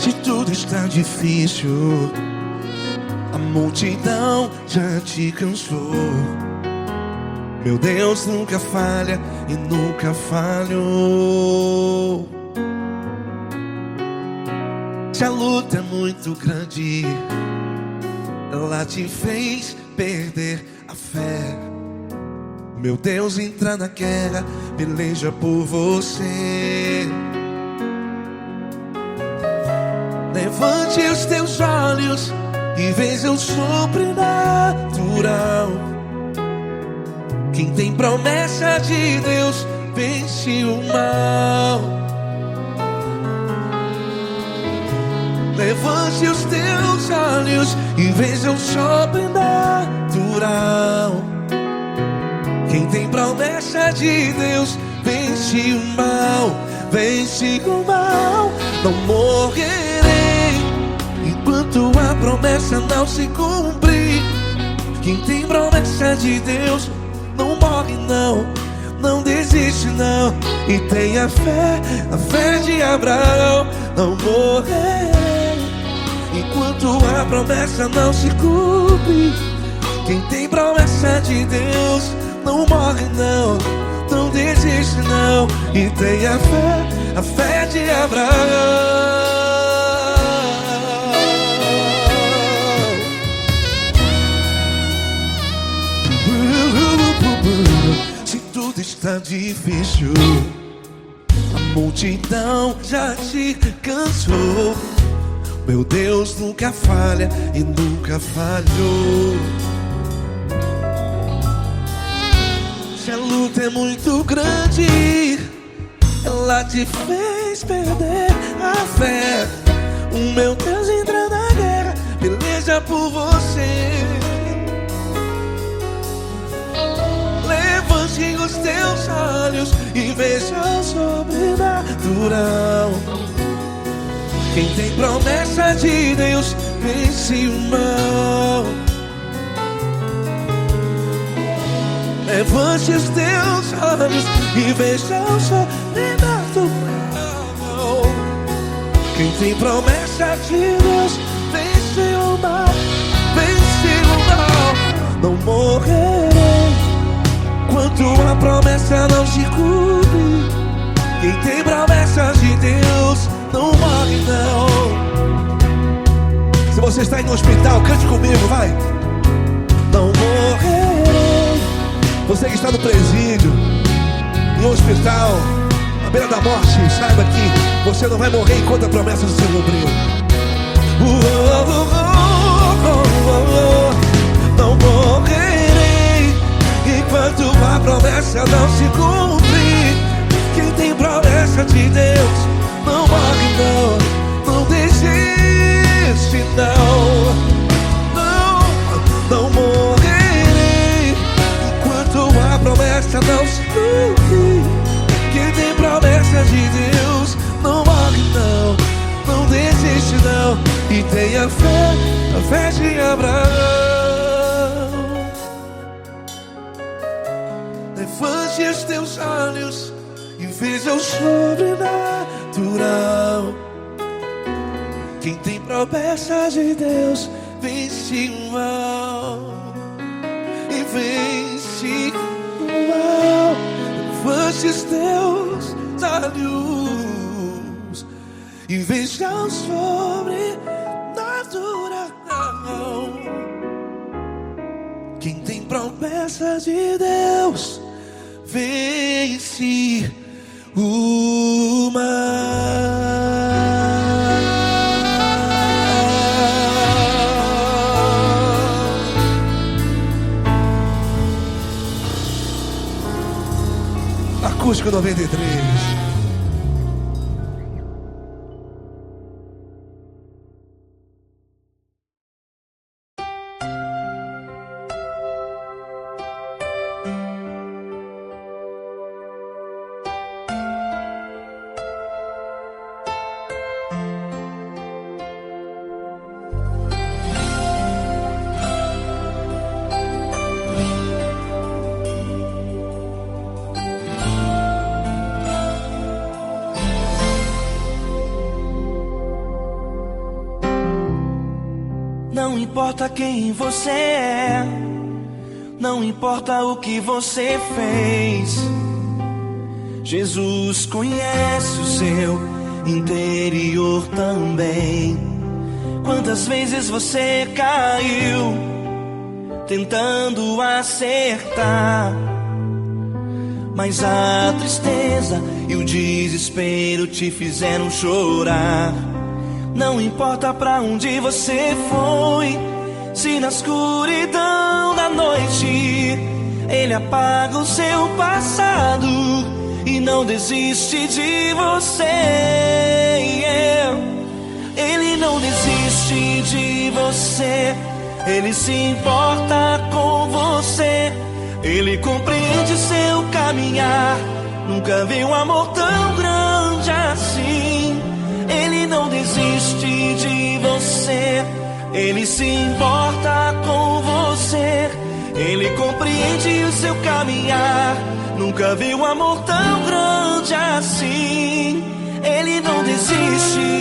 Se tudo está difícil, a multidão já te cansou. Meu Deus nunca falha e nunca falhou. Se a luta é muito grande, ela te fez perder a fé. Meu Deus entra na guerra, peleja por você. Levante os teus olhos e veja o sobrenatural. Quem tem promessa de Deus vence o mal. Levante os teus olhos e veja o sobrenatural. Quem tem promessa de Deus vence o mal. Vence o mal. Não morrerei enquanto a promessa não se cumprir. Quem tem promessa de Deus não morre não, não desiste não. E tenha fé, a fé de Abraão. Não morrerei enquanto a promessa não se cumpre. Quem tem promessa de Deus não morre não, não desiste não. E tenha fé, a fé de Abraão. Se tudo está difícil, a multidão já te cansou. Meu Deus nunca falha e nunca falhou. Se a luta é muito grande, ela te fez perder a fé. O meu Deus entra na guerra, peleja por você. Levante os teus olhos e veja o sobrenatural. Quem tem promessa de Deus vence o mal. Levante os teus olhos e veja o sobrenatural. Quem tem promessa de Deus vence o mal. Vence o mal. Não morrerei enquanto a promessa não se cumpre. Quem tem promessa de Deus não morre não. Se você está aí no hospital, cante comigo, vai. Não morrerei. Você que está no presídio, em um hospital, à beira da morte, saiba que você não vai morrer enquanto a promessa se cumpriu. Não morrerei enquanto a promessa não se cumprir. Quem tem promessa de Deus não morre não, não desiste não. Não morrerei enquanto a promessa não se cumprir. Quem tem promessa de Deus não morre não, não desiste não. E tenha fé, a fé de Abraão. Levante os teus olhos e veja o sobrenatural. Quem tem promessa de Deus vence o mal. E vence o mal. Levante os teus olhos e veja o sobrenatural. Quem tem promessa de Deus vence o mal. Acústico 93. Não importa quem você é, não importa o que você fez, Jesus conhece o seu interior também. Quantas vezes você caiu tentando acertar, mas a tristeza e o desespero te fizeram chorar. Não importa pra onde você foi, se na escuridão da noite Ele apaga o seu passado e não desiste de você. Ele não desiste de você, Ele se importa com você, Ele compreende seu caminhar. Nunca vi um amor tão grande assim. Ele não desiste de você, Ele se importa com você, Ele compreende o seu caminhar. Nunca vi um amor tão grande assim. Ele não desiste.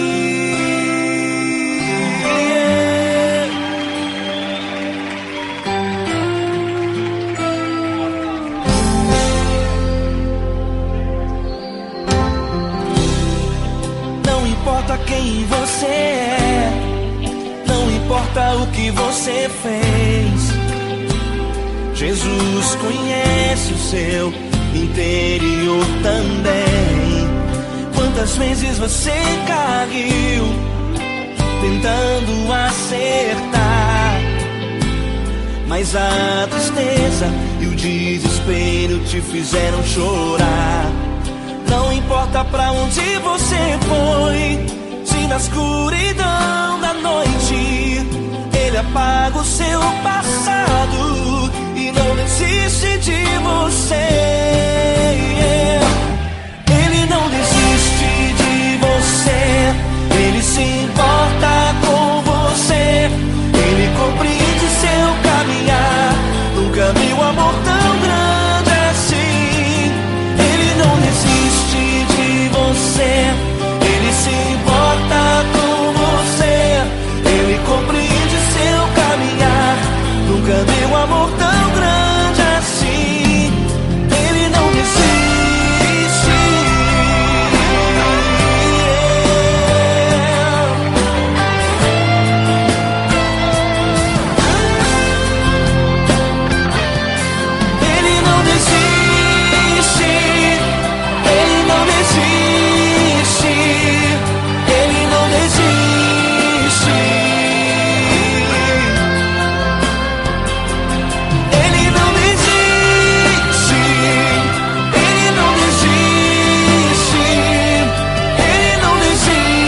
Não importa quem você é, não importa o que você fez, Jesus conhece o seu interior também. Quantas vezes você caiu tentando acertar, mas a tristeza e o desespero te fizeram chorar. Não importa pra onde você foi, se na escuridão da noite Ele apaga o seu passado e não desiste de você. Ele não desiste de você, Ele se importa com você, Ele compreende seu caminhar. Nunca vi um amor tão grande assim. Ele não desiste de você, Ele se importa com você, Ele compreende seu caminhar. Nunca vi um amor tão grande assim. Ele não desiste. Ele não desiste. Ele não desiste. Ele não desiste. Ele não desiste. Ele não desiste. Ele não desiste.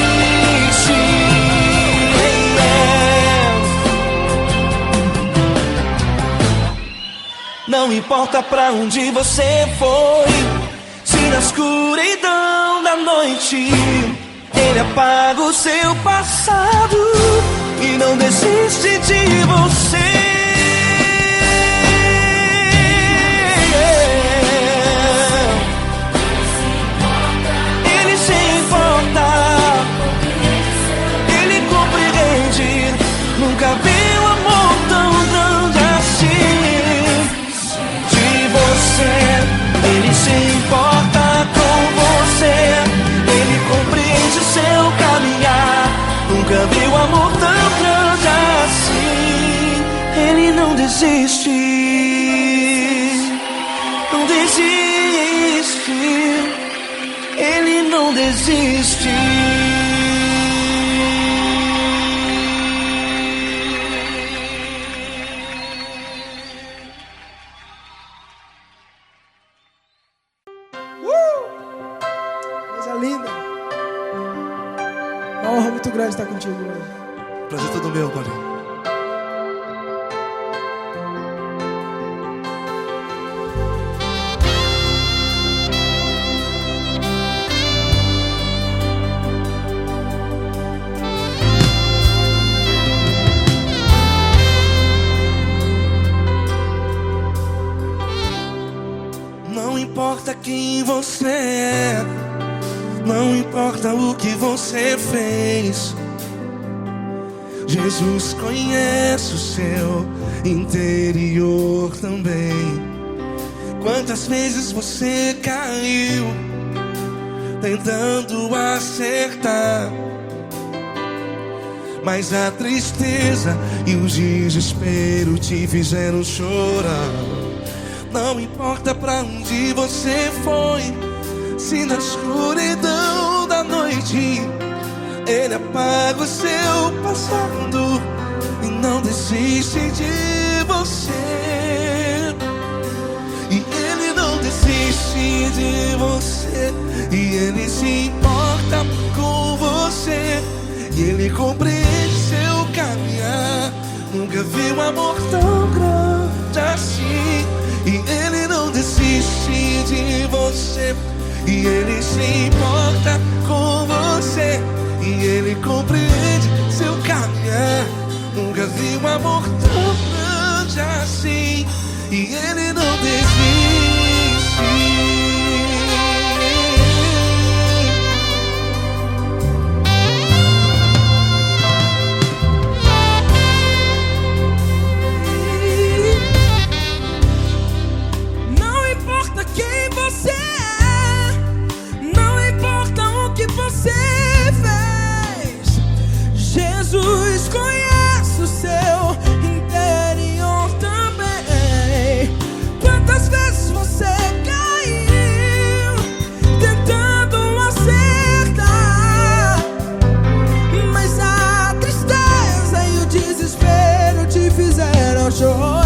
Não importa pra onde você foi, se na escuridão da noite Ele apaga o seu passado e não desiste de você. Ele se importa, Ele compreende. Nunca vi um amor tão grande assim. De você, Ele se importa com você, Ele compreende o seu caminhar. Nunca vi um amor tão grande assim. Ele não desiste, não desiste. Ele não desiste. Coisa linda. Uma honra muito grande estar contigo hoje. Prazer todo meu, Paulinho. Não importa quem você é, não importa o que você fez, Jesus conhece o seu interior também. Quantas vezes você caiu tentando acertar, mas a tristeza e o desespero te fizeram chorar. Não importa pra onde você foi, se na escuridão da noite Ele apaga o seu passado e não desiste de você. E Ele não desiste de você, e Ele se importa com você, e Ele compreende seu caminhar. Nunca vi um amor tão grande assim. E Ele não desiste de você, e Ele se importa com você, e Ele compreende seu caminhar. Nunca vi um amor tão grande assim. E Ele não desiste. Não importa quem você é, não importa o que você fez, Jesus conhece o seu interior também. Quantas vezes você caiu tentando acertar, mas a tristeza e o desespero te fizeram chorar.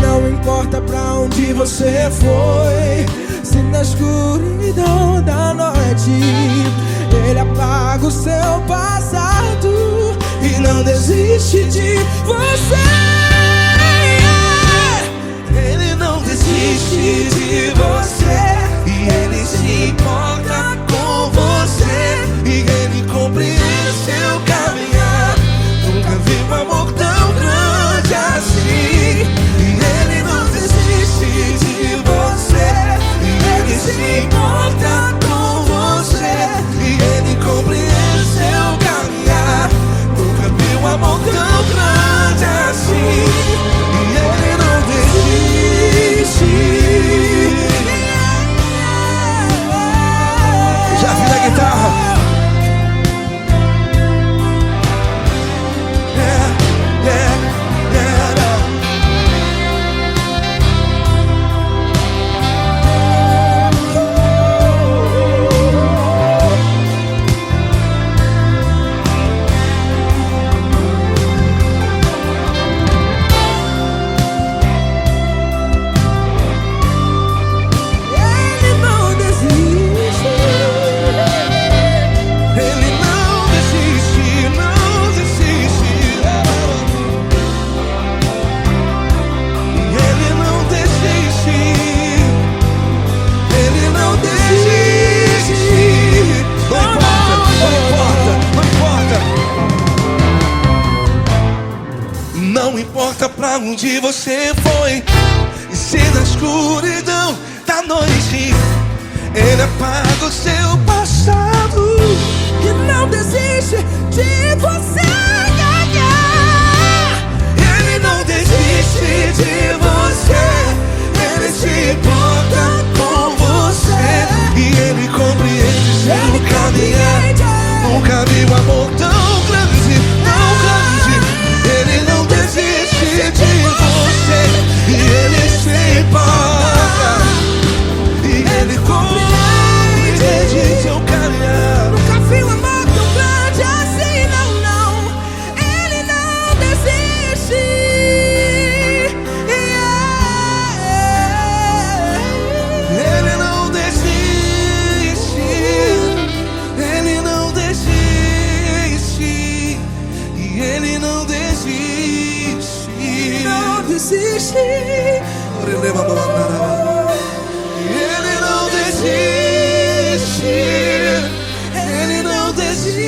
Não importa pra onde você foi, se na escuridão da noite Ele apaga o seu passado e não desiste de você. Ele não desiste de você, e Ele se importa com você, e Ele compreende seu caminhar. Nunca vi um amor tão grande assim. E Ele não desiste de você, e Ele se importa com você, e Ele compreende seu caminhar. Nunca vi um amor tão grande assim. E Ele não desiste. Já vi na guitarra. Não importa pra onde você foi, e se na escuridão da noite Ele apaga o seu passado E não desiste de você. Ele não desiste de você, Ele se importa com você, e Ele compreende seu caminhar. Nunca vi um amor tão grande, tão grande. Ele não desiste de você, e Ele se importa, e Ele compreende seu caminhar. Nunca vi um amor tão grande assim, não, não. Ele não desiste. Ele não desiste. Ele não desiste. E Ele não desiste. Não desiste. Ele não desiste. Ele não desiste.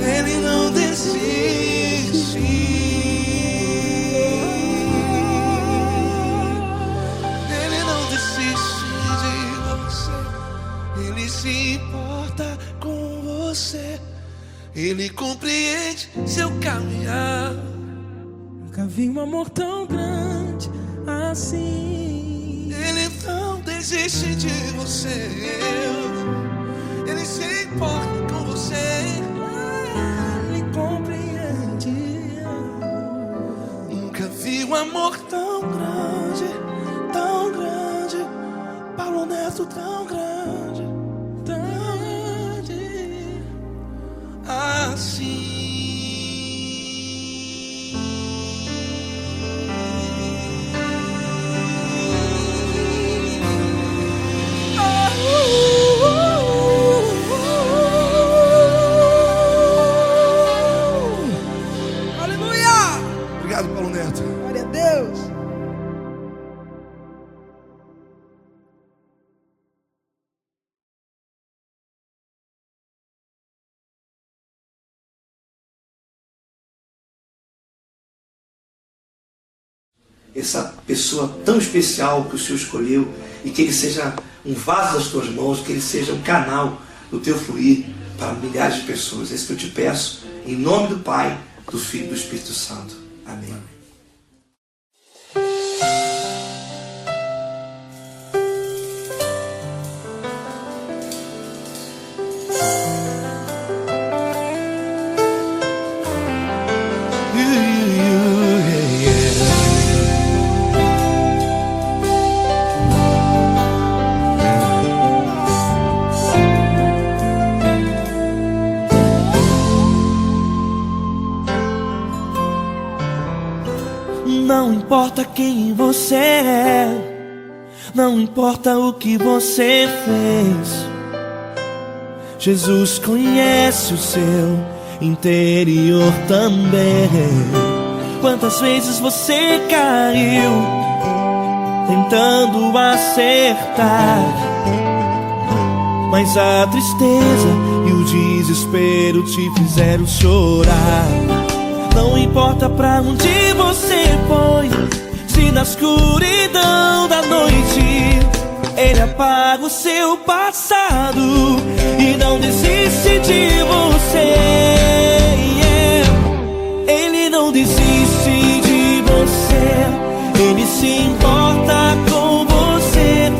Ele não desiste. Ele não desiste de você. Ele se importa com você, Ele compreende seu caminhar. Nunca vi um amor tão grande assim. Ele não desiste de você. Ele se importa com você. Ele compreende. Nunca vi um amor tão grande, tão grande. Paulo Neto tão grande, Tão grande. assim. Aleluia! Obrigado, Paulo Neto. Glória a Deus. Essa pessoa tão especial que o Senhor escolheu, e que ele seja um vaso das tuas mãos, que ele seja um canal do teu fluir para milhares de pessoas. É isso que eu te peço, em nome do Pai, do Filho e do Espírito Santo. Amém. Não importa quem você é, não importa o que você fez, Jesus conhece o seu interior também. Quantas vezes você caiu tentando acertar, mas a tristeza e o desespero te fizeram chorar. Não importa pra onde você foi, se na escuridão da noite Ele apaga o seu passado e não desiste de você. Ele não desiste de você, Ele se importa com você,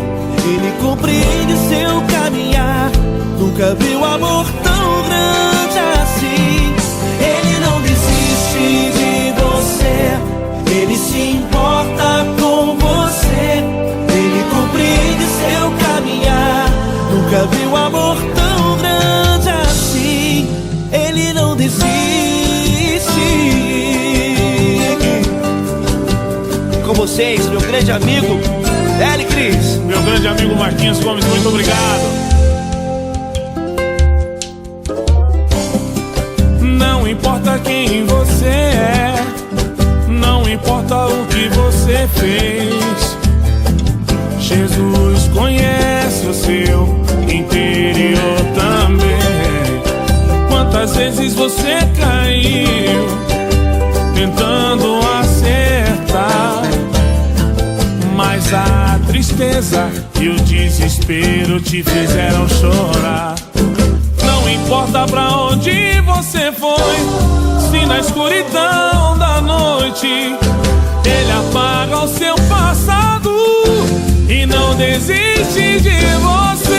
Ele compreende seu caminhar. Nunca viu amor tão grande assim. Ele não desiste de você, Ele se importa com você, Ele compreende seu caminhar. Nunca viu amor tão grande assim. Ele não desiste. Com vocês, meu grande amigo Eli Cris. Meu grande amigo Marquinhos Gomes, muito obrigado. Não importa quem você é, não importa o que você fez, Jesus conhece o seu interior também. Quantas vezes você caiu tentando acertar, mas a tristeza e o desespero te fizeram chorar. Não importa pra onde você foi, se na escuridão da noite Ele apaga o seu passado e não desiste de você.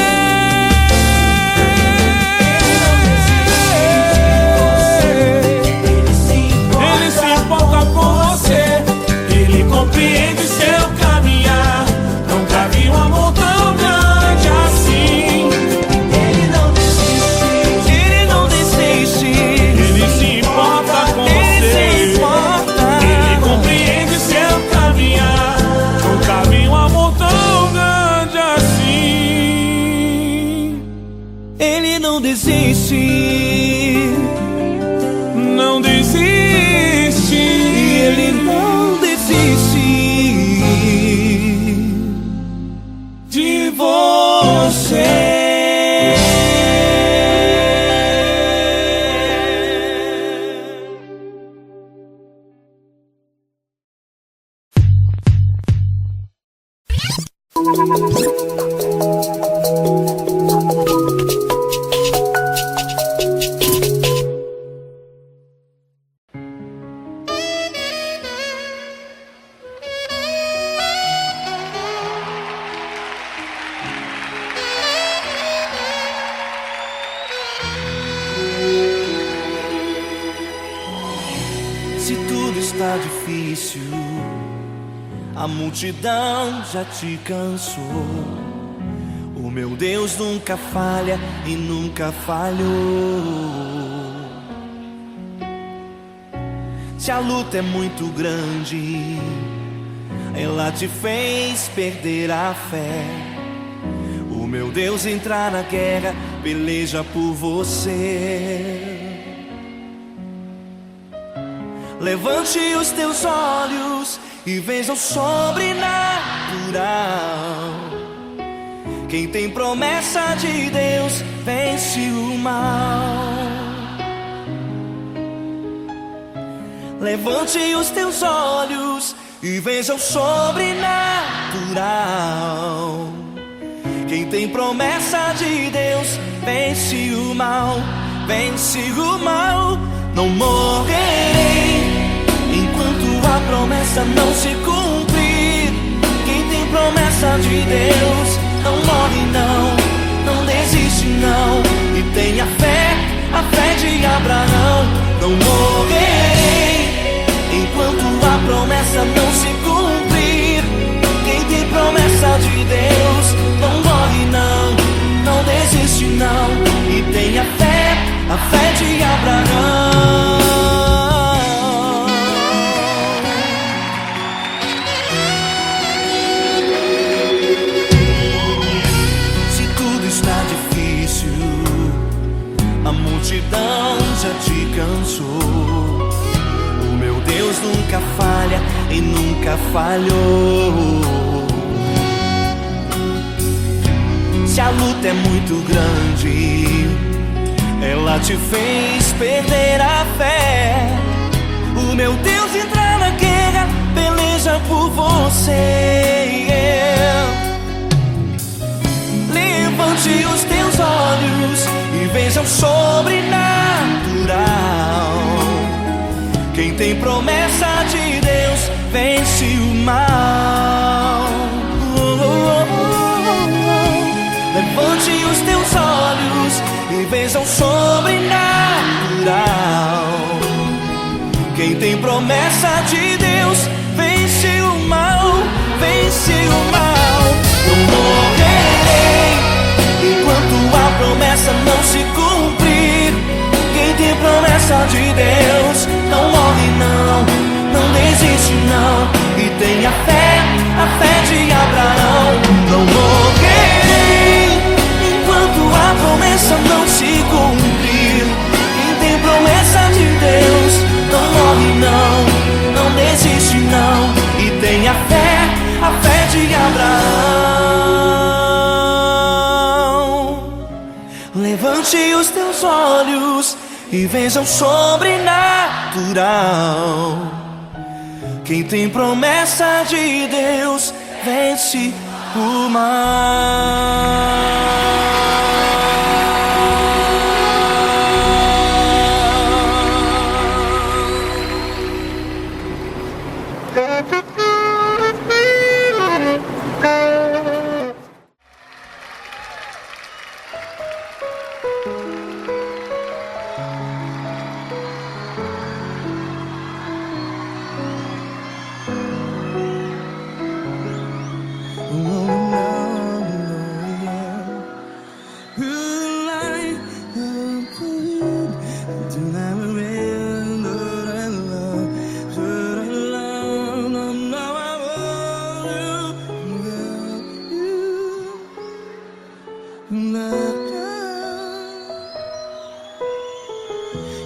Ele se importa com você, Ele compreende seu caminhar. Nunca vi um amor tão grande assim. Ele não desiste. Ele se importa com você, Ele compreende seu caminhar. Nunca vi um amor tão grande assim. Ele não desiste. Não desiste. Ele não desiste De você. está difícil, a multidão já te cansou. O meu Deus nunca falha e nunca falhou. Se a luta é muito grande, ela te fez perder a fé. O meu Deus entrar na guerra, peleja por você. Levante os teus olhos e veja o sobrenatural. Quem tem promessa de Deus vence o mal. Levante os teus olhos e veja o sobrenatural. Quem tem promessa de Deus vence o mal, vence o mal. Não morrerei enquanto a promessa não se cumprir. Quem tem promessa de Deus não morre não, não desiste não. E tenha fé, a fé de Abraão. Não morrerei enquanto a promessa não se cumprir. Quem tem promessa de Deus não morre não, não desiste não. E tenha fé, a fé de Abraão. Se tudo está difícil, a multidão já te cansou. O meu Deus nunca falha e nunca falhou. Se a luta é muito grande, ela te fez perder a fé. O meu Deus entrar na guerra, peleja por você. Levante os teus olhos e veja o sobrenatural. Quem tem promessa de Deus vence o mal. Levante os teus olhos e veja o sobrenatural. Quem tem promessa de Deus vence o mal, vence o mal. Não morrerei enquanto a promessa não se cumprir. Quem tem promessa de Deus não morre não, não desiste não. E tenha fé, a fé de Abraão. Não morrerei enquanto a promessa não se cumprir. Quem tem promessa de Deus não morre não, não desiste não. E tenha fé, a fé de Abraão. Levante os teus olhos e veja o sobrenatural. Quem tem promessa de Deus vence o mal.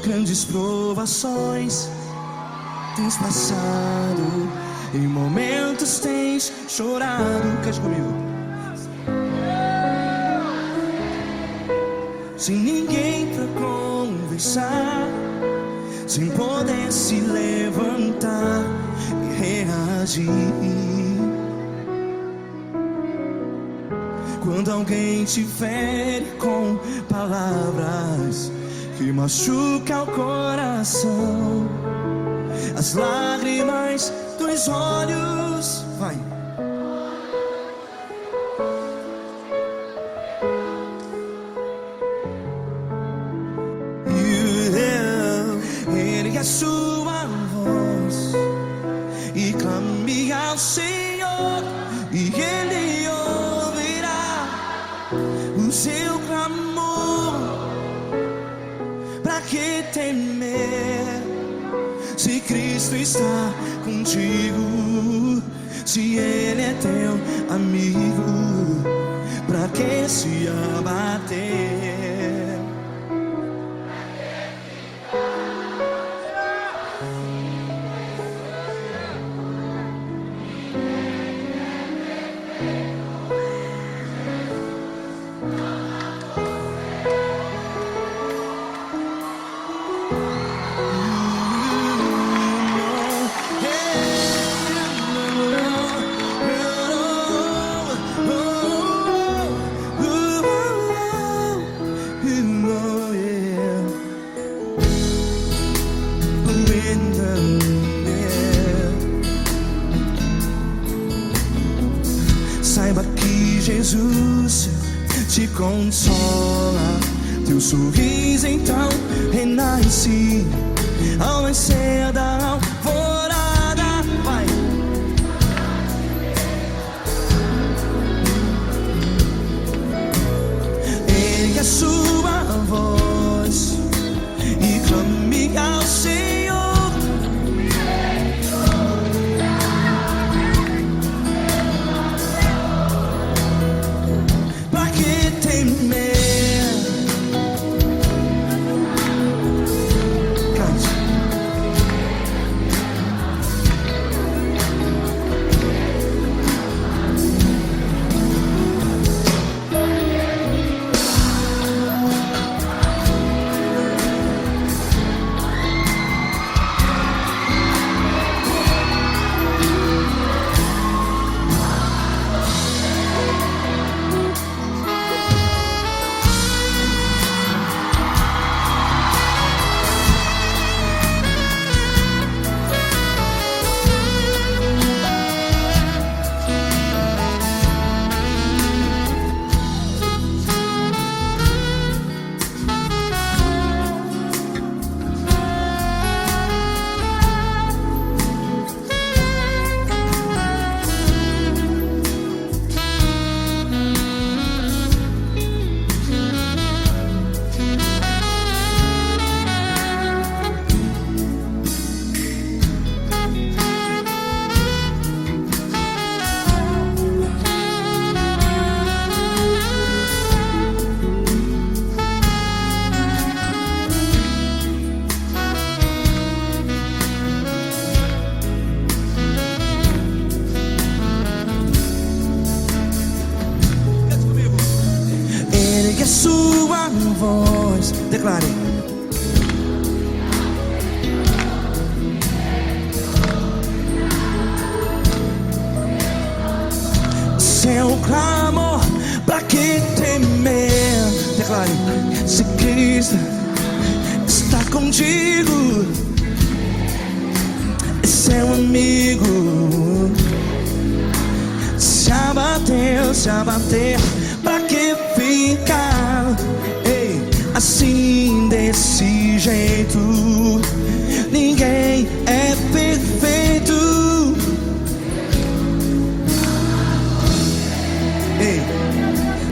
Grandes provações tens passado, em momentos tens chorado. Cante comigo. Sem ninguém pra conversar, sem poder se levantar e reagir. Quando alguém te fere com palavras que machuca o coração, as lágrimas dos olhos, vai. Ergue a sua voz Senhor e Ele ouvirá o seu clamor. Pra que temer se Cristo está contigo? Se Ele é teu amigo, pra que se abater? Saiba que Jesus te consola, teu sorriso então renasce ao nascer da alvorada. Vai. Ergue a sua voz e clame ao Senhor. Sua voz, declare. Seu clamor, pra que temer? Declare. Se Cristo está contigo, é seu amigo. Se abater, pra que ficar assim desse jeito? Ninguém é perfeito.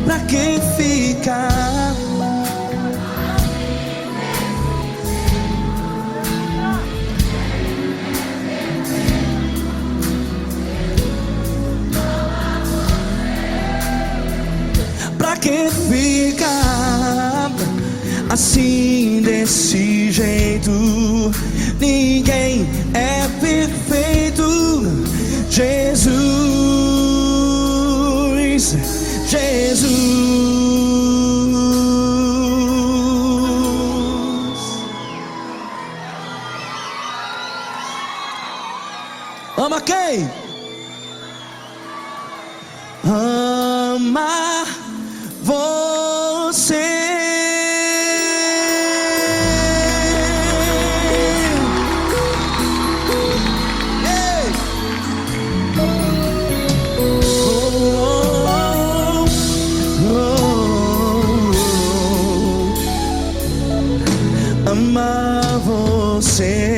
Pra que ficar? Pra que ficar assim desse jeito? Ninguém é perfeito. Jesus, ama quem? Ama você. Ama você.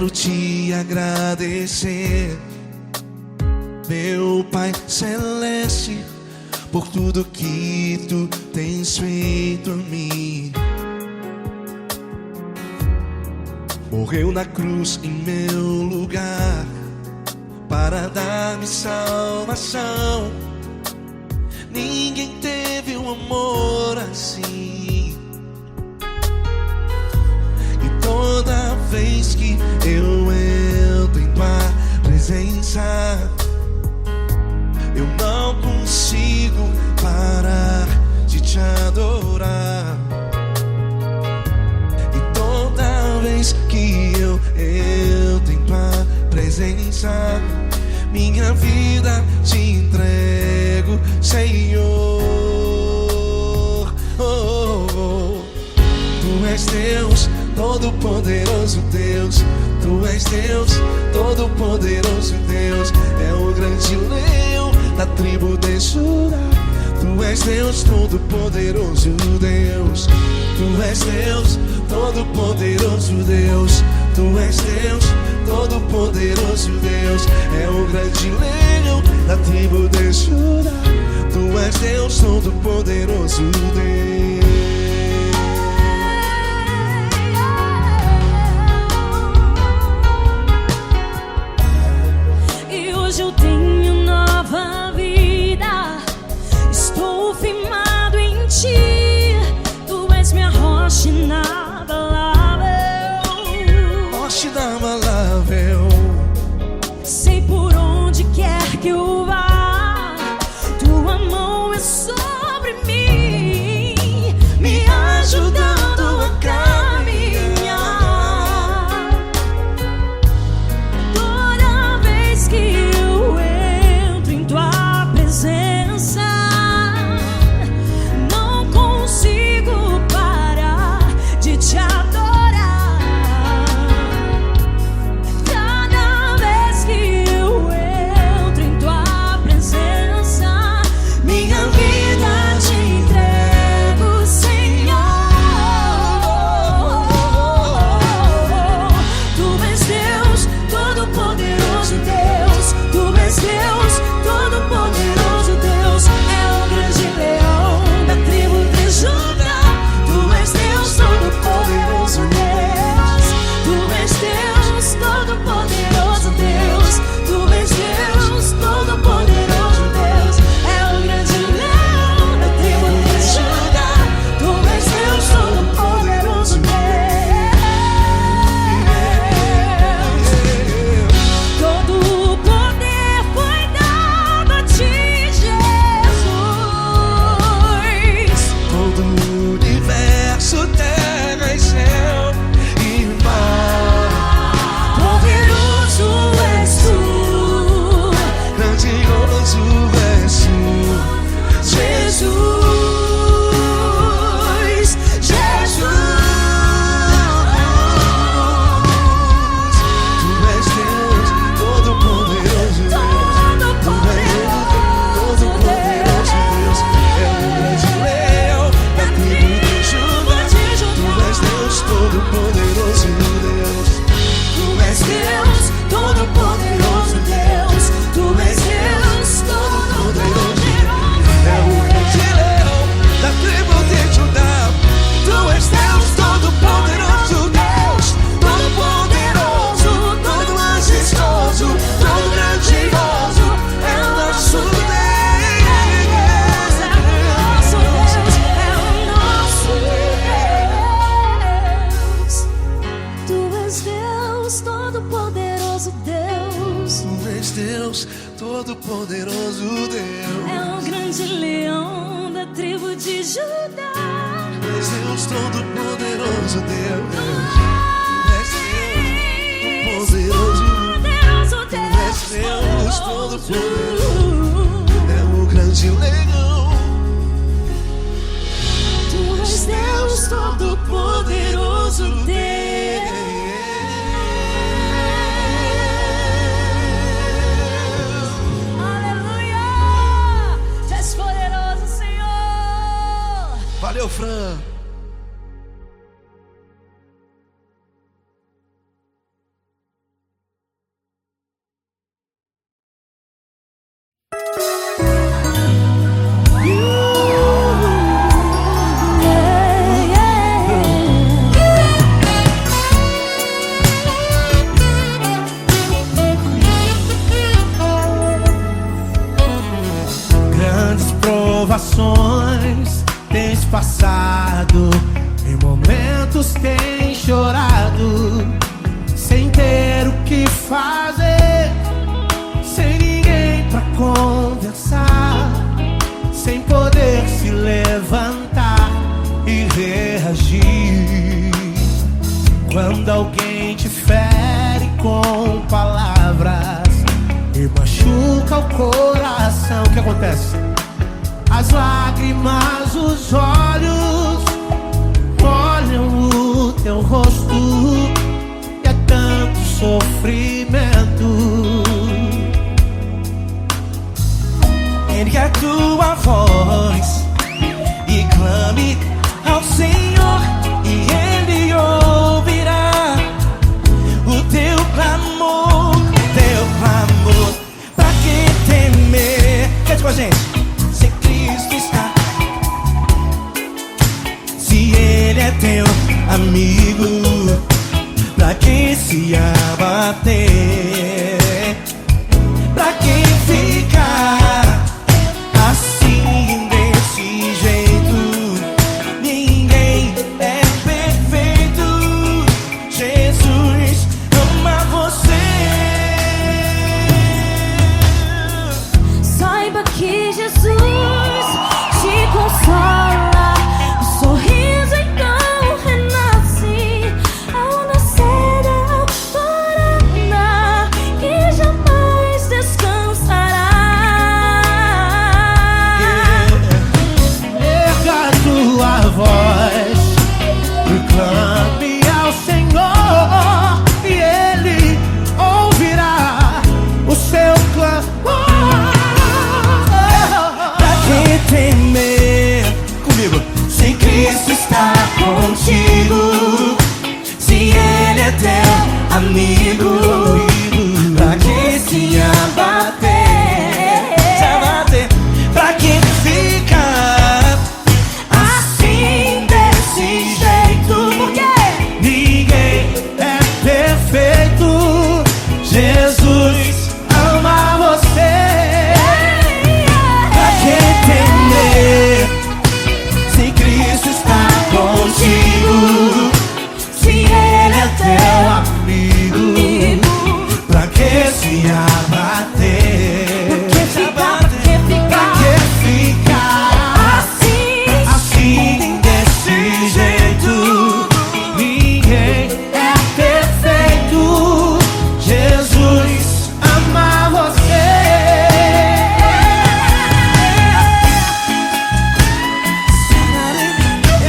quero te agradecer, meu Pai Celeste, por tudo que tu tens feito a mim. Morreu na cruz em meu lugar para dar-me salvação. Ninguém teve um amor assim. E toda vez que eu entro em tua presença, eu não consigo parar de te adorar. E toda vez que eu entro em tua presença, minha vida te entrego, Senhor. Oh, oh, oh. Tu és Deus, Todo-Poderoso Deus. Tu és Deus, Todo-Poderoso Deus. É o grande leão da tribo de Judá. Tu és Deus, Todo-Poderoso Deus. Tu és Deus, Todo-Poderoso Deus. Tu és Deus, Todo-Poderoso Deus. É o grande leão da tribo de Judá. Tu és Deus, Todo-Poderoso Deus. E hoje eu tenho nova vida, estou firmado em ti. Tu és minha rocha inabalável, Rocha inabalável. sei por onde quer que eu vá, tua mão é sobre mim, me ajudando a caminhar. Toda vez que eu entro em tua presença, não consigo parar de te adorar. Cada vez que eu entro em tua presença, minha vida te entrego, Senhor. Tu és Deus, Todo-Poderoso Deus. Tu és Deus, Todo-Poderoso Deus. É o grande leão da tribo de Judá. Tu és Deus, Todo-Poderoso Deus. Tu és Deus, Todo-Poderoso Deus. Tu és Deus, Todo-Poderoso Deus. É o grande leão da tribo de Judá. Tu és Deus, Todo-Poderoso Deus. Todo o poder foi dado a ti, Jesus. Todo o universo, terra e céu e mar. Poderoso és tu, Grandioso és tu, Jesus. Jesus. Tu és Deus, Todo-Poderoso Deus. Tu és Deus, Todo-Poderoso Deus. É o grande leão da tribo de Judá. Tu és Deus, Todo-Poderoso Deus. Tu és Deus, Todo-Poderoso Deus. Tu és Deus, Todo-Poderoso. É o grande leão da tribo de Judá. Tu és Deus, Todo-Poderoso Deus. Todo-Poderoso, todo majestoso, todo grandioso. É o nosso Deus. É o nosso Deus, é o nosso Deus. Tu és Deus, Todo-Poderoso Deus. Tu és Deus, Todo-Poderoso Deus. É o grande leão da tribo de Judá. Tu és Deus, Todo-Poderoso Deus. Tu és Deus, Todo-Poderoso. Poderoso Tu és Deus, Todo-Poderoso. É o grande leão. Tu és Deus, Todo-Poderoso Deus. Aleluia! Tu és poderoso, Senhor. Valeu, Fran. provações tens passado, em momentos tens chorado, sem ter o que fazer, sem ninguém pra conversar, sem poder se levantar e reagir. Quando alguém te fere com palavras e machuca o coração, o que acontece? As lágrimas, os olhos molham o teu rosto, e é tanto sofrimento. Ergue a tua voz e clame ao Senhor, e Ele ouvirá o teu clamor, teu clamor. Pra que temer? Cante com a gente. Se Cristo está, se Ele é teu amigo, pra que se abater? Pra que ficar assim desse jeito? Ninguém é perfeito. Jesus ama você. Saiba que Jesus te consola, o sorriso então renasce ao nascer da alvorada, que jamais descansará. Erga a tua voz, proclame ao Senhor, e Ele ouvirá o seu clamor. Pra que temer? Comigo. Se Cristo está contigo, se Ele é teu amigo, pra que se abater? Se abater. Pra que ficar assim desse jeito? Porque Ninguém é perfeito. Jesus ama você. Pra que temer? Se Cristo está contigo, se Ele é teu Amigo, pra que se abater? Pra que ficar assim desse jeito? Ninguém é perfeito. Jesus ama você.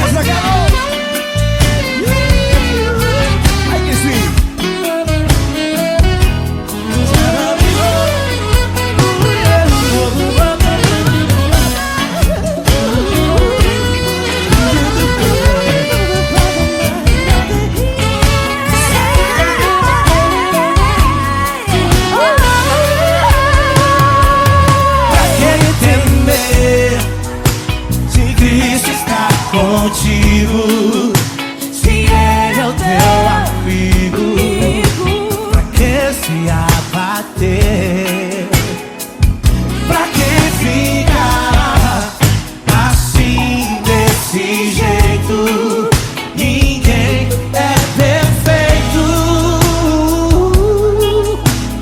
Essa garota. Ai, que sweet. Pra que temer? Se Cristo está contigo, se Ele é o teu amigo, pra que se abater? Pra que ficar assim desse jeito? Ninguém é perfeito.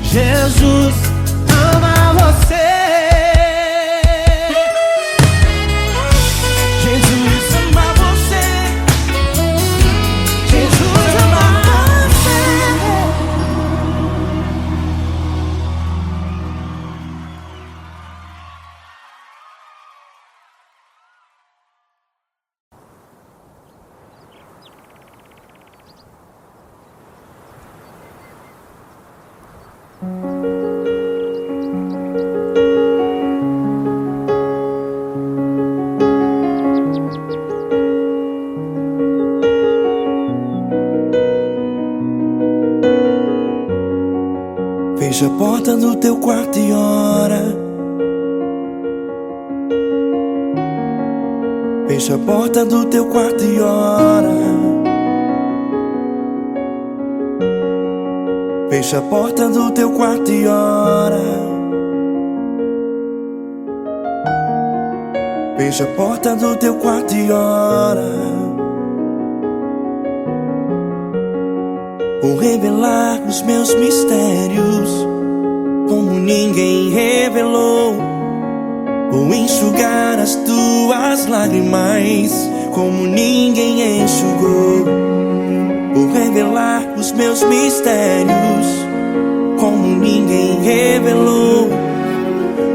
Jesus ama você. Jesus ama você. Jesus ama você. Fecha a porta do teu quarto e ora. Fecha a porta do teu quarto e ora. Fecha a porta do teu quarto e ora. Fecha a porta do teu quarto e ora. Vou revelar os meus mistérios como ninguém revelou. Vou enxugar as tuas lágrimas como ninguém enxugou. Vou revelar os meus mistérios como ninguém revelou.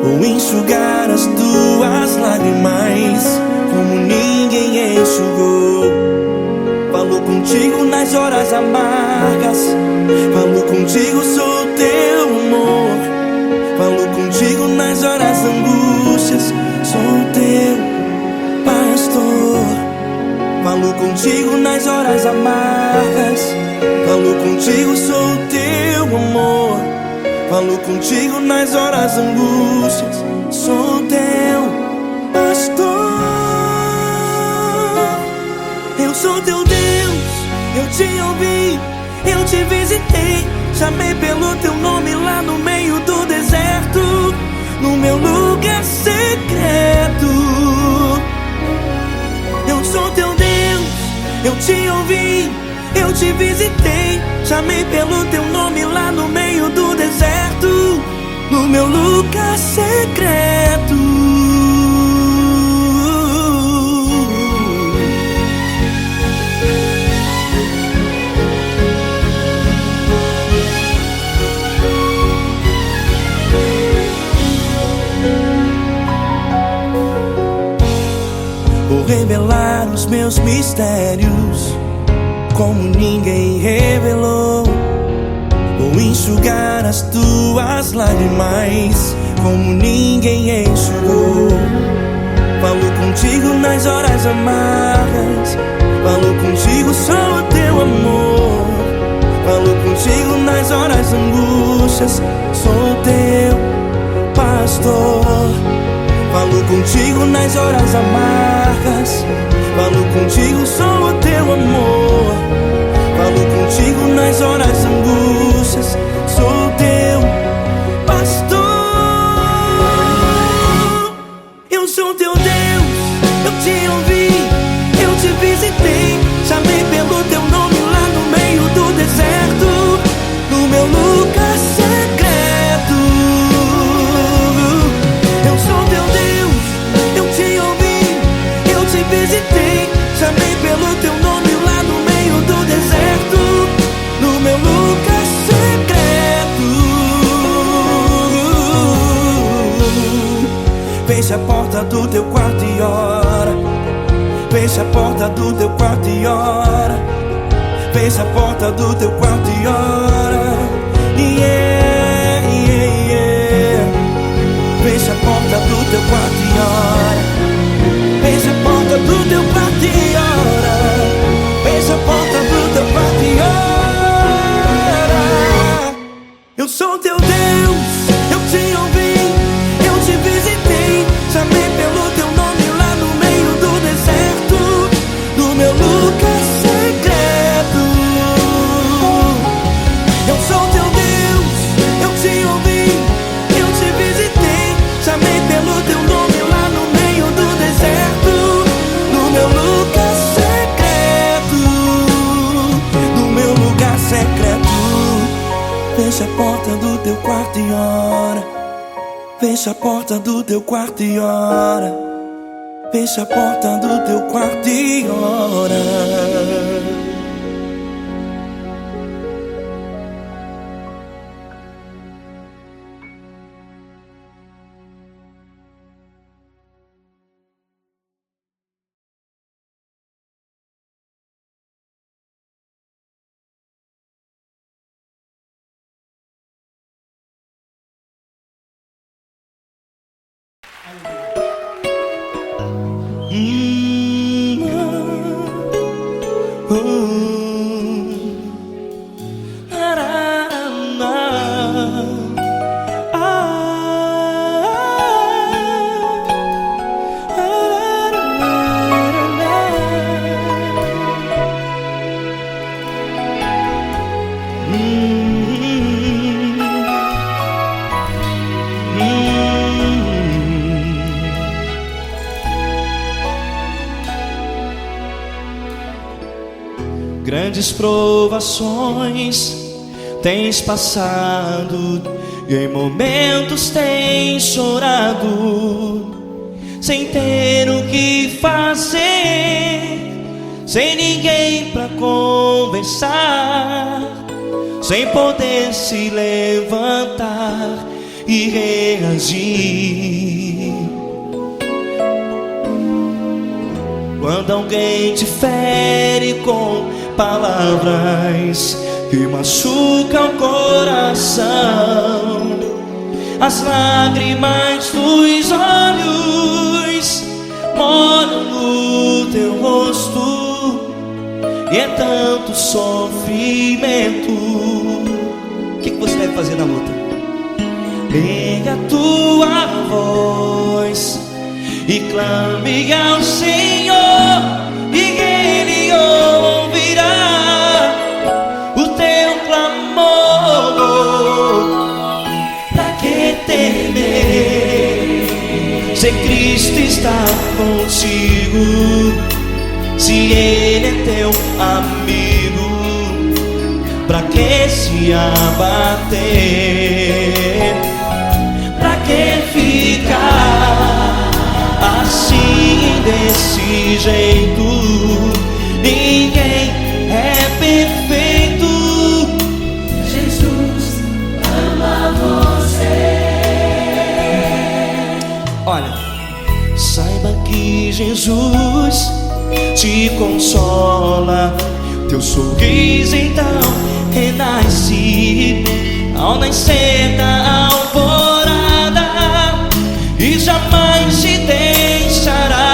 Vou enxugar as tuas lágrimas como ninguém enxugou. Falo contigo nas horas amargas, falo contigo, sou teu amor. Falo contigo nas horas angústias, sou teu pastor. Falo contigo nas horas amargas, falo contigo, sou teu amor. Falo contigo nas horas angústias, sou teu pastor. Eu sou teu Deus, eu te ouvi, eu te visitei. Chamei pelo teu nome lá no meio do deserto, no meu lugar secreto. Eu sou teu Deus, eu te ouvi, eu te visitei. Chamei pelo teu nome lá no meio do deserto, no meu lugar secreto. Vou revelar os meus mistérios como ninguém revelou. Vou enxugar as tuas lágrimas como ninguém enxugou. Falo contigo nas horas amargas, falo contigo, sou teu amor. Falo contigo nas horas angústias, sou teu pastor. Falo contigo nas horas amargas, falo contigo, sou teu amor. Falo contigo nas horas angústias, sou teu pastor. Eu sou teu Deus, eu te ouvi, eu te visitei. Chamei pelo teu nome lá no meio do deserto, no meu lugar secreto. Eu sou teu Deus, eu te ouvi, eu te visitei. Chamei pelo teu nome lá no meio do deserto, no meu lugar secreto. Fecha a porta do teu quarto e ora. Fecha a porta do teu quarto e ora. Fecha a porta do teu quarto e ora. Yeah, yeah, yeah. Fecha a porta do teu quarto e ora. Fecha a porta do teu quarto e ora. Fecha a porta do teu quarto e ora. Eu sou teu Deus, eu te ouvi, eu te visitei. Chamei pelo teu nome lá no meio do deserto, no meu lugar secreto. Eu sou teu Deus, eu te ouvi, eu te visitei. Chamei pelo teu nome lá no meio do deserto, no meu lugar secreto, no meu lugar secreto. Fecha a porta do teu quarto e ora. Fecha a porta do teu quarto e ora. Fecha a porta do teu quarto e ora. grandes provações tens passado, e em momentos tens chorado, sem ter o que fazer, sem ninguém pra conversar, sem poder se levantar e reagir. Quando alguém te fere com palavras que machucam o coração, as lágrimas dos olhos moram no teu rosto, e é tanto sofrimento. O que você deve fazer na luta? Erga a tua voz e clame ao Senhor, e Ele ouvirá o teu clamor. Pra que temer, se Cristo está contigo, se Ele é teu amigo? Pra que se abater? Pra que ficar assim, desse jeito? Ninguém é perfeito. Jesus ama você. Olha, saiba que Jesus te consola, teu sorriso então renasce ao nascer da alvorada, e jamais te deixará.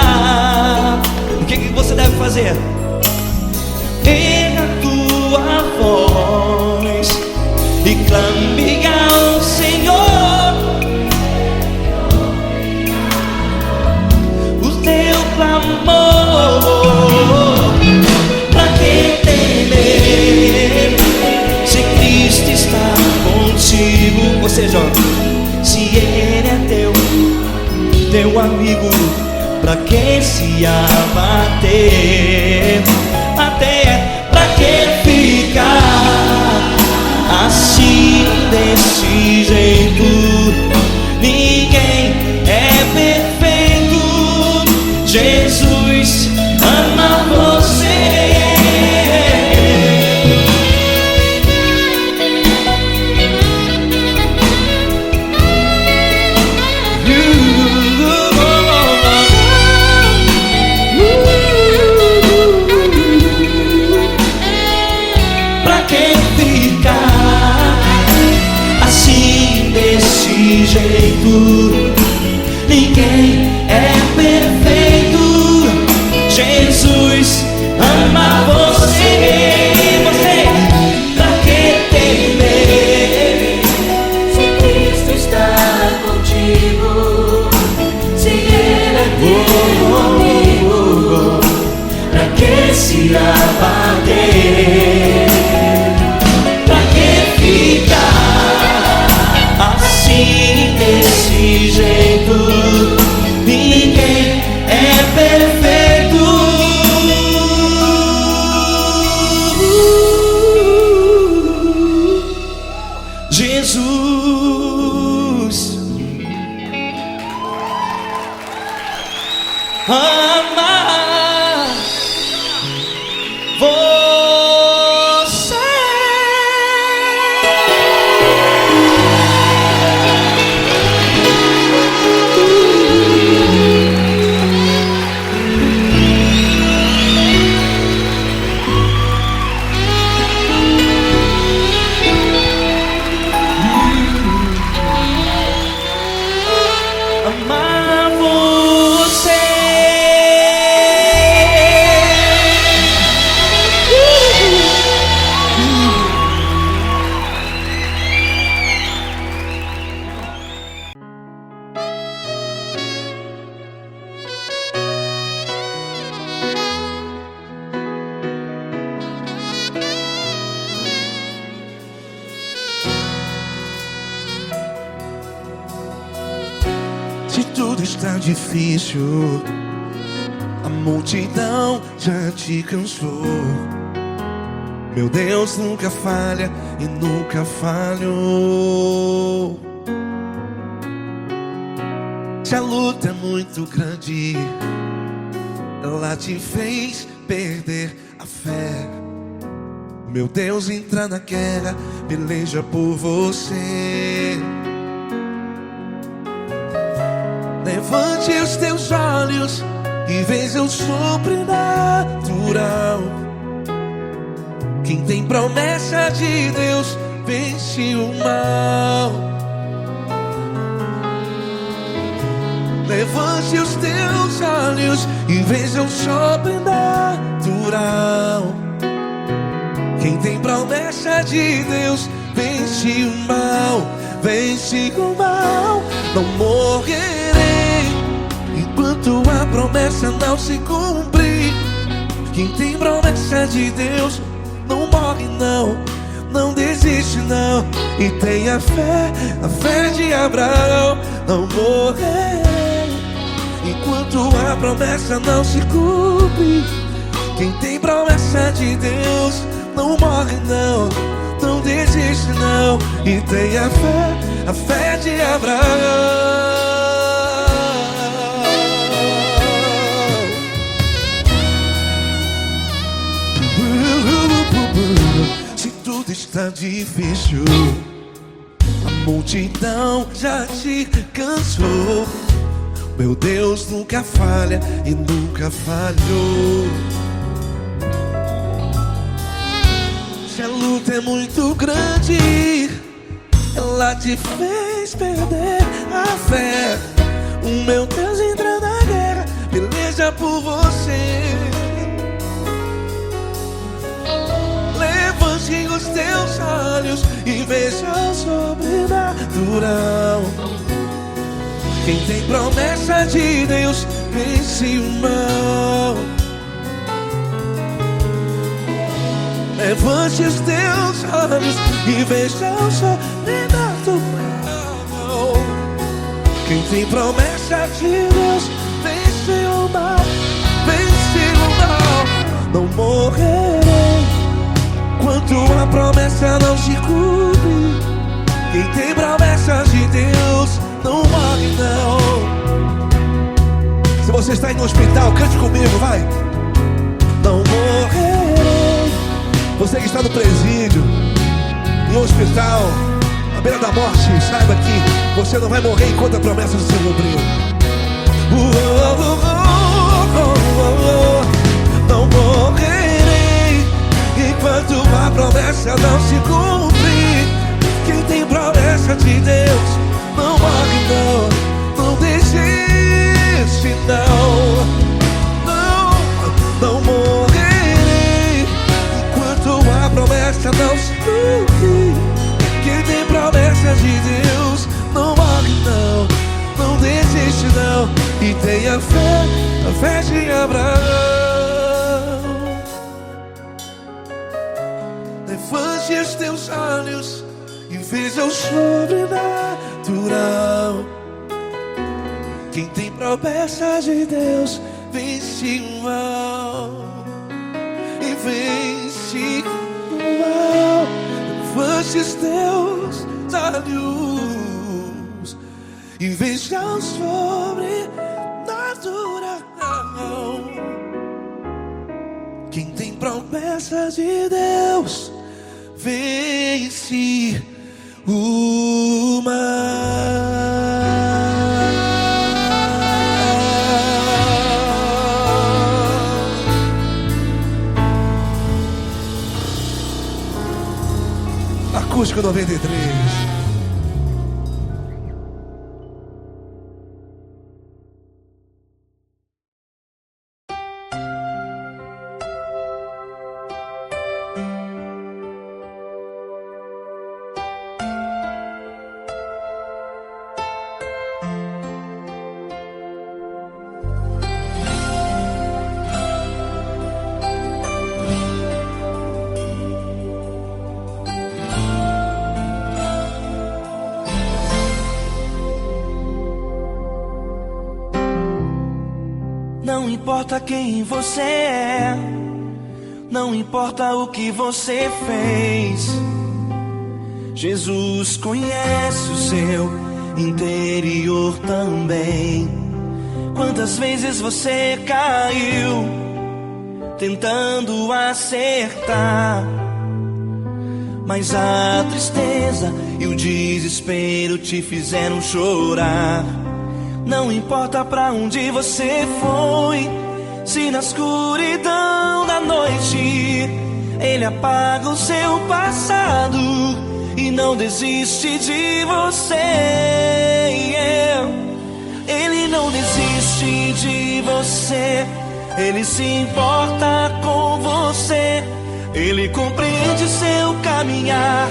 O que você deve fazer? Erga a tua voz e clame ao Senhor, o teu clamor. Pra que temer, se Cristo está contigo? Ou seja, se Ele é teu amigo, pra que se abater? Até pra que ficar assim, desse jeito? Ninguém é perfeito. Jesus ama você. Ninguém é perfeito. Jesus ama você. Você, pra que temer, Se Cristo está contigo, se Ele é teu amigo, pra que se abater? Pra que ficar assim, desse jeito? Ninguém é perfeito. Jesus ama você. Amar você. Se tudo está difícil, a multidão já te cansou. Meu Deus nunca falha e nunca falhou. Se a luta é muito grande, ela te fez perder a fé. Meu Deus entra na guerra, peleja por você. Levante os teus olhos e veja o sobrenatural. Quem tem promessa de Deus vence o mal. Levante os teus olhos e veja o sobrenatural. Quem tem promessa de Deus vence o mal. Vence o mal. Não morrerei enquanto a promessa não se cumprir. Quem tem promessa de Deus não morre não, não desiste não. E tenha fé, a fé de Abraão. Não morrerei enquanto a promessa não se cumpre. Quem tem promessa de Deus não morre não, não desiste não. E tenha fé, a fé de Abraão. Se tudo está difícil, a multidão já te cansou. Meu Deus nunca falha e nunca falhou. Se a luta é muito grande, ela te fez perder a fé. O meu Deus entra na guerra, peleja por você. Levante os teus olhos e veja o sobrenatural. Quem tem promessa de Deus vence o mal. Levante os teus olhos e veja o sobrenatural. Quem tem promessa de Deus vence o mal. Vence o mal. Não morrerei enquanto a promessa não se cumpre. Quem tem promessa de Deus não morre não. Se você está aí no hospital, cante comigo, vai. Não morrerei. Você que está no presídio, em um hospital, à beira da morte, saiba que você não vai morrer enquanto a promessa não se cumpriu. Não morrerei enquanto a promessa não se cumprir. Quem tem promessa de Deus não morre não, não desiste não. Não morrerei enquanto a promessa não se cumprir. Quem tem promessa de Deus não morre não, não desiste não. E tenha fé, a fé de Abraão. Levante os teus olhos e veja o sobrenatural. Quem tem promessa de Deus vence o mal. E vence o mal. Levante os teus olhos e veja o sobrenatural. Quem tem promessa de Deus vence o mal. Acústico 93. Não importa quem você é, Não importa o que você fez, Jesus conhece o seu interior também. Quantas vezes você caiu tentando acertar, mas a tristeza e o desespero te fizeram chorar. Não importa pra onde você foi, se na escuridão da noite Ele apaga o seu passado e não desiste de você. Ele não desiste de você, Ele se importa com você, Ele compreende seu caminhar.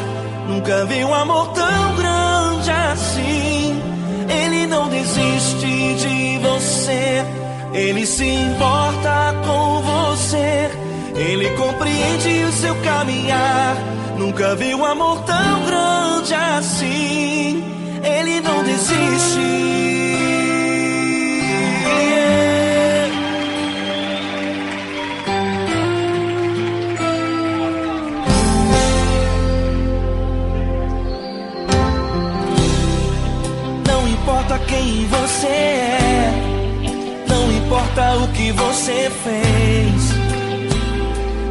Nunca vi um amor tão grande assim. Ele não desiste de você, Ele se importa com você, Ele compreende o seu caminhar. Nunca vi um amor tão grande assim. Ele não desiste. Não importa quem você é, não importa o que você fez,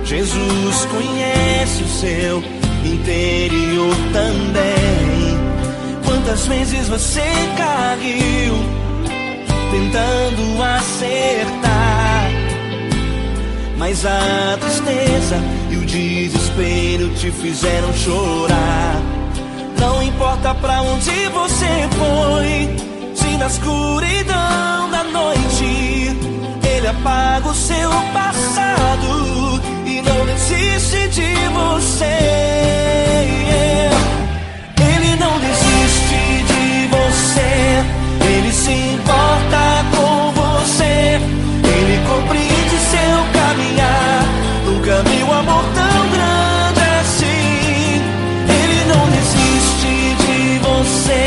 Jesus conhece o seu interior também. Quantas vezes você caiu tentando acertar, mas a tristeza e o desespero te fizeram chorar. Não importa pra onde você foi, se na escuridão da noite Ele apaga o seu passado e não desiste de você. Ele não desiste de você, Ele se importa com você, Ele compreende seu caminhar. Nunca vi um amor tão grande assim. Ele não desiste de você,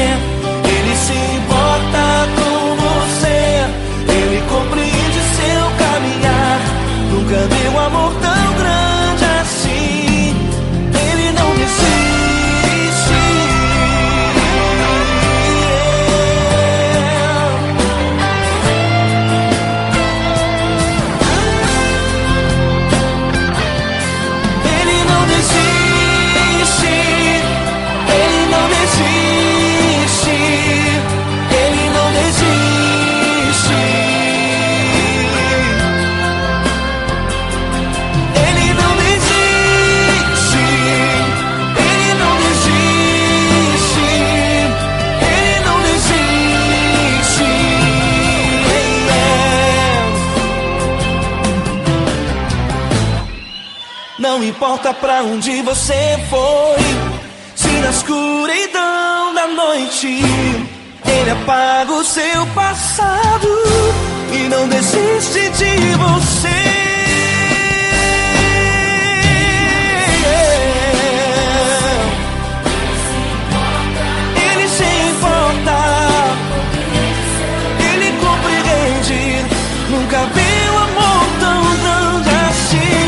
Ele se importa com você, Ele compreende seu caminhar. Nunca vi um amor tão grande assim. Ele não desiste. Ele não desiste. Ele não desiste. Ele não desiste. Ele não desiste. Ele não desiste. Ele não desiste. Não importa pra onde você foi, se na escuridão da noite Ele apaga o seu passado e não desiste de você. Ele se importa, Ele compreende. Nunca vi um amor tão grande assim.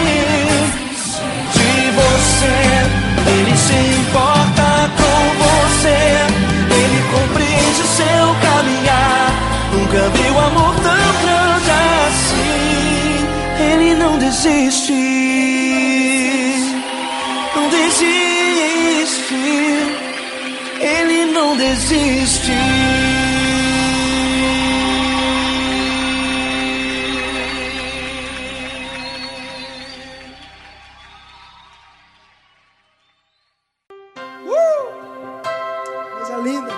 De você, Ele se importa com você, Ele compreende o seu caminhar. Nunca vi um amor tão grande assim. Ele não desiste, não desiste. Ele não desiste. Coisa linda.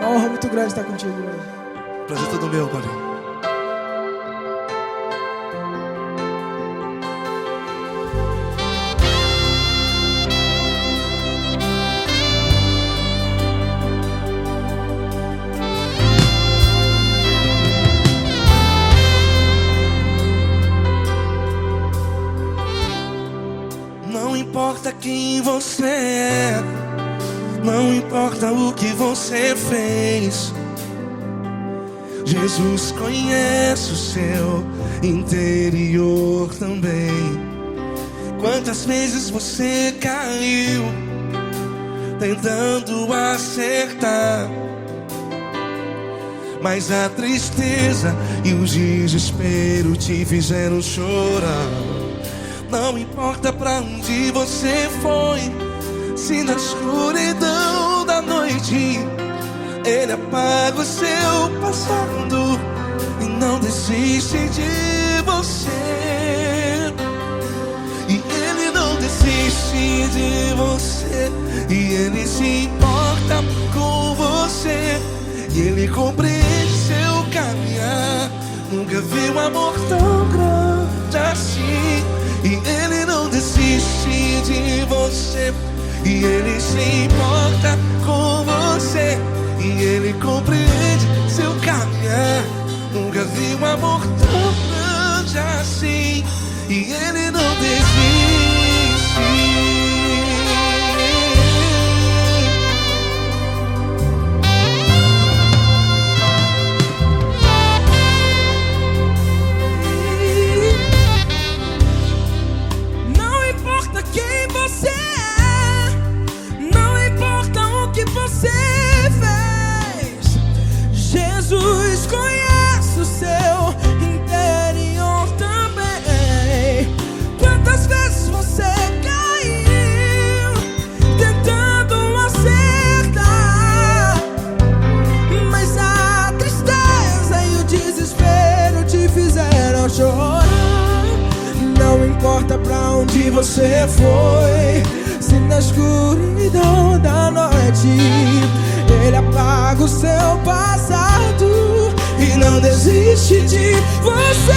Uma honra muito grande estar contigo hoje. Prazer todo meu, Paulinho. Não importa quem você é, não importa o que você fez, Jesus conhece o seu interior também. Quantas vezes você caiu tentando acertar, mas a tristeza e o desespero te fizeram chorar. Não importa pra onde você foi, se na escuridão da noite Ele apaga o seu passado e não desiste de você. E Ele não desiste de você, e Ele se importa com você, e Ele compreende seu caminhar. Nunca vi um amor tão grande assim. E Ele não desiste de você, e Ele se importa com você, e Ele compreende seu caminhar. Nunca vi um amor tão grande assim. E Ele não desiste. Não importa quem você é, não importa o que você fez, Jesus conhece o seu interior também. Quantas vezes você caiu tentando acertar, mas a tristeza e o desespero te fizeram chorar. Não importa pra onde você foi, se na escuridão da noite Ele apaga o seu passado e não desiste de você.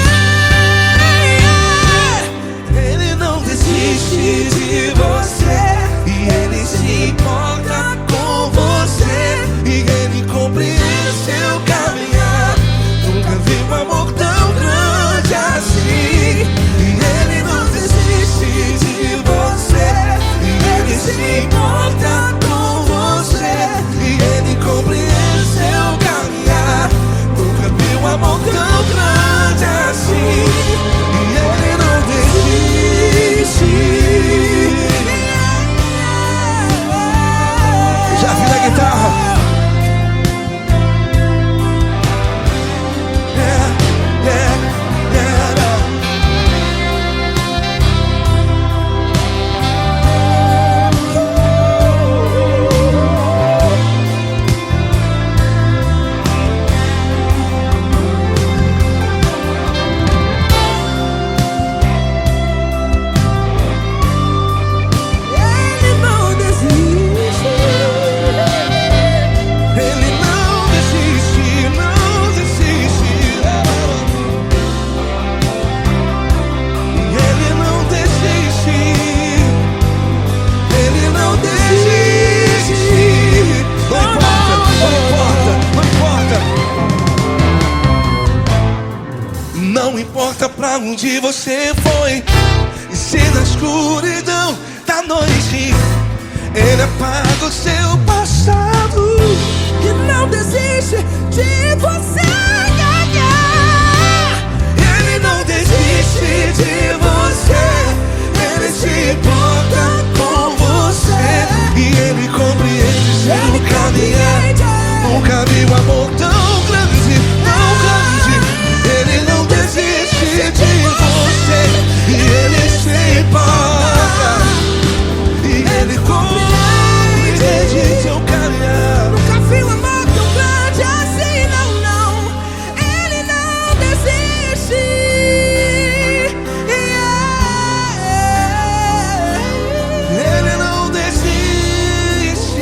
Ele não desiste de você, e Ele se importa com você, e Ele compreende seu caminhar. Nunca vi um amor tão grande assim. E Ele não desiste de você, e Ele se importa com você, e Ele compreende seu caminhar. Nunca vi um amor tão grande assim. E Ele não desiste. Já vi na guitarra. Não importa pra onde você foi, e se na escuridão da noite Ele apaga o seu passado E não desiste de você. Ele não desiste de você, Ele se importa com você, e Ele compreende seu caminhar. Nunca vi um amor tão grande, tão grande. Ele não desiste de você, e Ele se importa, e Ele compreende seu caminhar. Nunca vi um amor tão grande assim, não, não. Ele não desiste. Ele não desiste.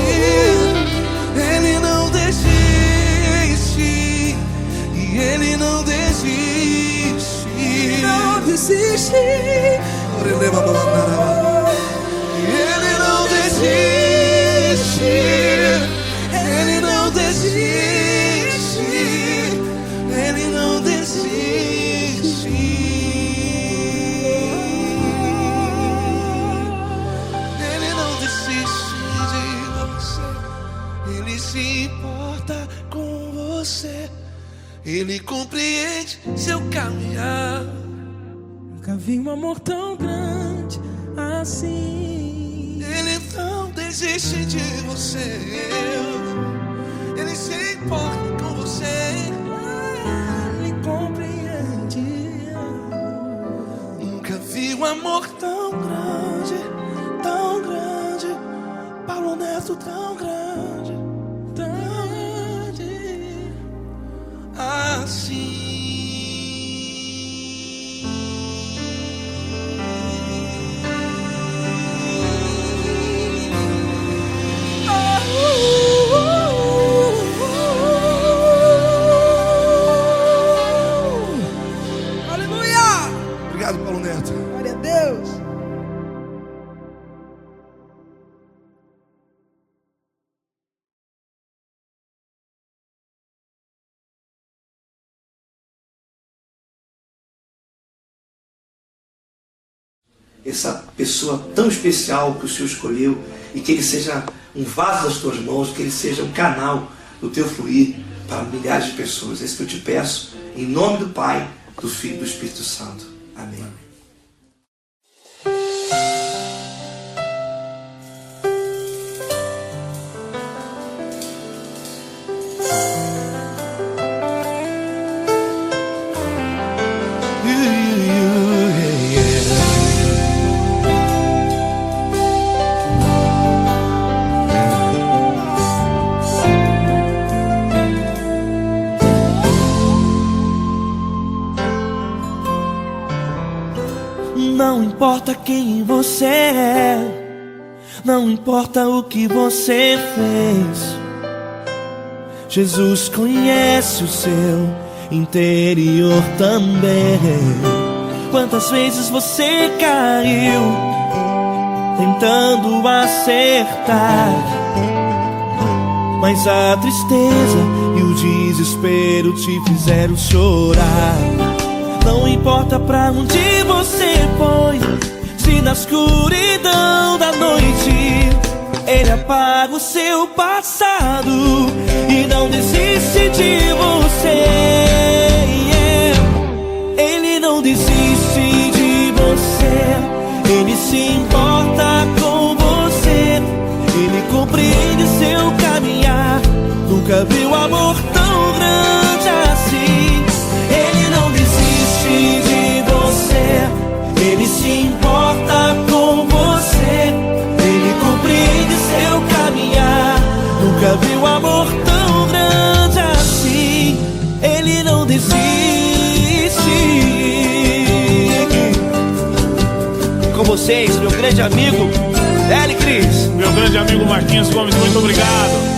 Ele não desiste. E Ele não desiste. Não desiste. Ele não desiste. Ele não desiste. Ele não desiste. Ele não desiste de você. Ele se importa com você, Ele compreende seu caminhar. Nunca vi um amor tão grande assim. Ele não desiste de você. Ele se importa com você. Ele compreende. Nunca vi um amor tão grande, tão grande. Paulo Neto tão grande, Tão grande. assim. Aleluia! Obrigado, Paulo Neto. Glória a Deus. Essa pessoa tão especial que o Senhor escolheu, e que ele seja um vaso das tuas mãos, que ele seja um canal do teu fluir para milhares de pessoas. É isso que eu te peço, em nome do Pai, do Filho e do Espírito Santo. Amém. Não importa quem você é, não importa o que você fez, Jesus conhece o seu interior também. Quantas vezes você caiu tentando acertar, mas a tristeza e o desespero te fizeram chorar. Não importa pra onde você foi, se na escuridão da noite Ele apaga o seu passado e não desiste de você. Ele não desiste de você, Ele se importa com você, Ele compreende seu caminhar. Nunca viu amor tão grande assim. Ele não desiste de você, Ele se importa com você, Ele compreende seu caminhar. Nunca viu amor tão grande assim. Ele não desiste. Com vocês, meu grande amigo Eli Cris. Meu grande amigo Marquinhos Gomes, muito obrigado.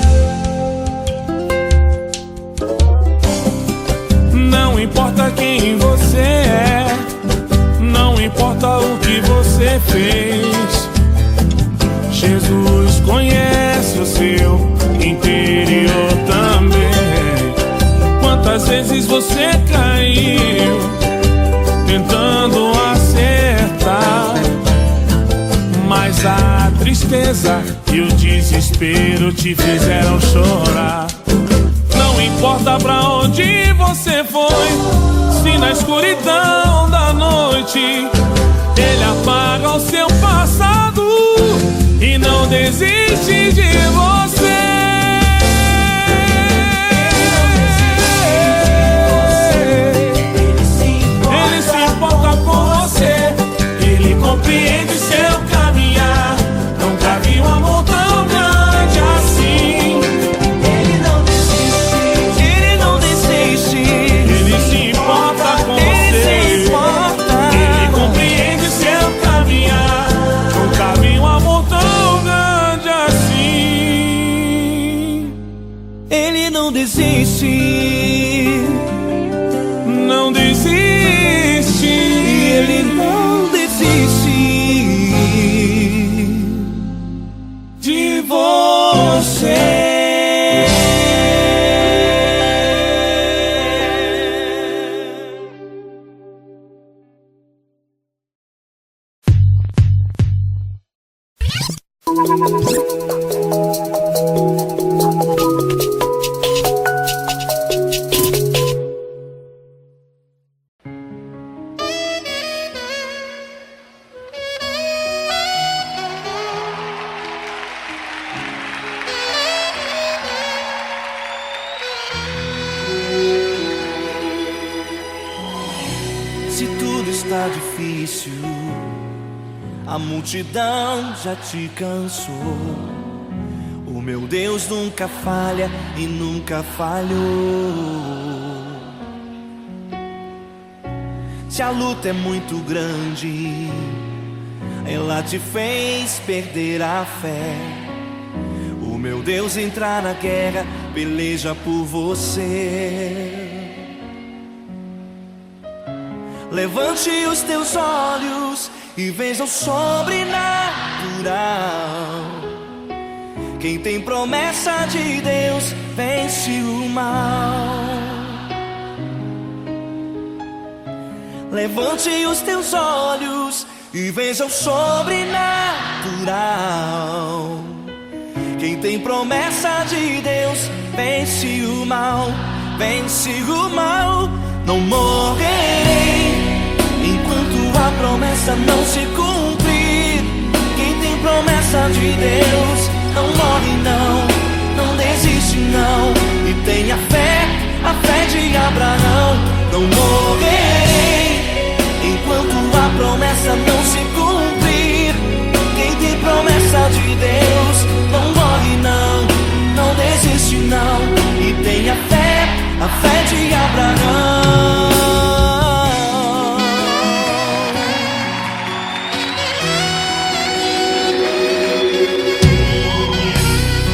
Não importa quem você é, não importa o que você fez, Jesus conhece o seu interior também. Quantas vezes você caiu tentando acertar, mas a tristeza e o desespero te fizeram chorar. Não importa pra onde você foi, se na escuridão da noite Ele apaga o seu passado e não desiste de você. Ele se importa com você, Ele compreende seu caminhar. Nunca vi um amor tão grande assim. Ele não desiste, Ele não desiste. Ele se importa com você, Ele compreende seu caminhar. Nunca vi um amor tão grande assim. Ele não desiste, Não desiste. Ele não desiste De você. tudo está difícil, a multidão já te cansou. O meu Deus nunca falha e nunca falhou. Se a luta é muito grande, ela te fez perder a fé. O meu Deus entrar na guerra, peleja por você. Levante os teus olhos e veja o sobrenatural. Quem tem promessa de Deus vence o mal. Levante os teus olhos e veja o sobrenatural. Quem tem promessa de Deus vence o mal, vence o mal. Não morrerei enquanto a promessa não se cumprir. Quem tem promessa de Deus não morre não, não desiste não. E tenha fé, a fé de Abraão. Não morrerei enquanto a promessa não se cumprir. Quem tem promessa de Deus não morre não, não desiste não. E tenha fé, a fé de Abraão.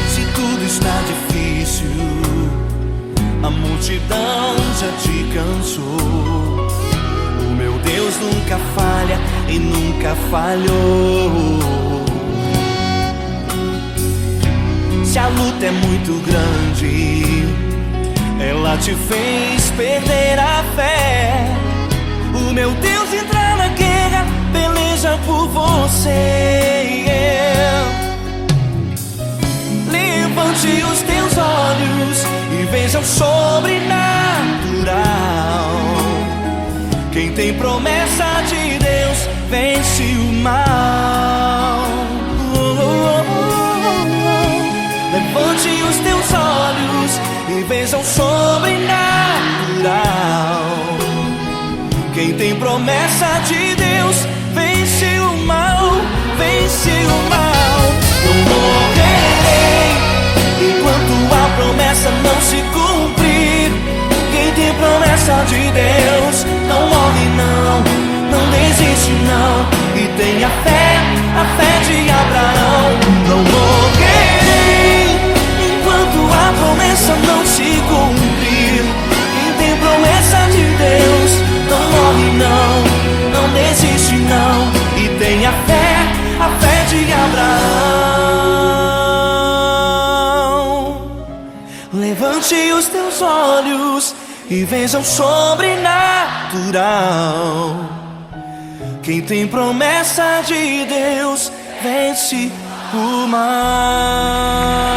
Se tudo está difícil, a multidão já te cansou. O meu Deus nunca falha e nunca falhou. Se a luta é muito grande, ela te fez perder a fé. O meu Deus entrar na guerra, peleja por você. Levante os teus olhos e veja o sobrenatural. Quem tem promessa de Deus vence o mal. Levante os teus olhos e veja o sobrenatural. Quem tem promessa de Deus vence o mal, vence o mal. Não morrerei enquanto a promessa não se cumprir. Quem tem promessa de Deus não morre não, não desiste não. E tenha fé, a fé de Abraão. Não morrerei enquanto a promessa não se cumprir. Quem tem promessa de Deus não morre não, não desiste não. E tenha fé, a fé de Abraão. Levante os teus olhos e veja o sobrenatural. Quem tem promessa de Deus vence o mal.